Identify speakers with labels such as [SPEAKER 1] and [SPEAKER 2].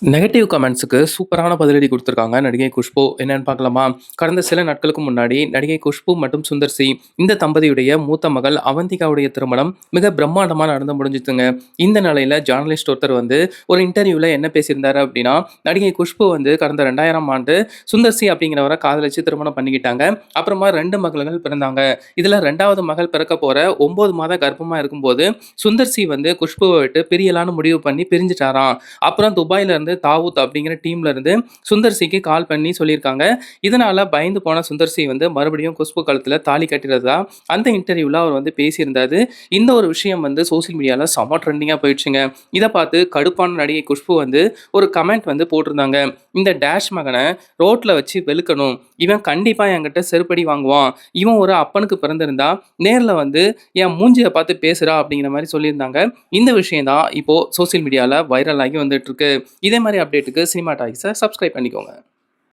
[SPEAKER 1] Negative கமெண்ட்ஸுக்கு சூப்பரான பதிலடி குடுத்துருக்காங்க நடிகை குஷ்பு. என்னன்னு பார்க்கலாமா? கடந்த சில நாட்களுக்கு முன்னாடி நடிகை குஷ்பு மற்றும் சுந்தர் சி இந்த தம்பதியுடைய மூத்த மகள் அவந்திகாவுடைய திருமணம் மிக பிரம்மாண்டமா நடந்து முடிஞ்சுதுங்க. இந்த நிலையில ஜர்னலிஸ்ட் ஒருத்தர் வந்து ஒரு இன்டர்வியூல என்ன பேசியிருந்தாரு அப்படின்னா, நடிகை குஷ்பு வந்து கடந்த 2000ஆம் ஆண்டு சுந்தர் சி அப்படிங்கிறவரை காதலிச்சு திருமணம் பண்ணிக்கிட்டாங்க. அப்புறமா 2 மகள்கள் பிறந்தாங்க. இதுல 2வது மகள் பிறக்க போற 9 மாத கர்ப்பமா இருக்கும்போது சுந்தர் சி வந்து குஷ்புவை விட்டு பிரியலான்னு முடிவு பண்ணி பிரிஞ்சுட்டாராம். அப்புறம் துபாயில இருந்து தாவூத் அப்படிங்கிற டீம்ல இருந்து சுந்தர் சிக்கு கால் பண்ணி சொல்லியிருக்காங்க. இதனால பயந்து போன சுந்தர் சி வந்து மறுபடியும் குஷ்பு கழுத்துல தாலி கட்டிறதா அந்த இன்டர்வியூல அவர் வந்து பேசியிருந்தாரு. இந்த ஒரு விஷயம் வந்து சோசியல் மீடியால செம ட்ரெண்டிங்கா போயிடுச்சுங்க. இதை பார்த்து கடுப்பான நடிகை குஷ்பு வந்து ஒரு கமெண்ட் வந்து போட்டிருந்தாங்க. இந்த டேஷ் மகனை ரோட்ல வச்சு வெளுக்கணும். இவன் கண்டிப்பா என்கிட்ட செருப்படி வாங்குவான். இவன் ஒரு அப்பனுக்கு பிறந்திருந்தா நேர்ல வந்து என் மூஞ்சிய பார்த்து பேசுறா அப்படிங்கிற மாதிரி சொல்லியிருந்தாங்க. இந்த விஷயம் தான் இப்போ சோசியல் மீடியால வைரல் ஆகி வந்துட்டு இருக்கு. இதே மாதிரி அப்டேட்டுக்கு சினிமா டாக்ஸை சப்ஸ்கிரைப் பண்ணிக்கோங்க.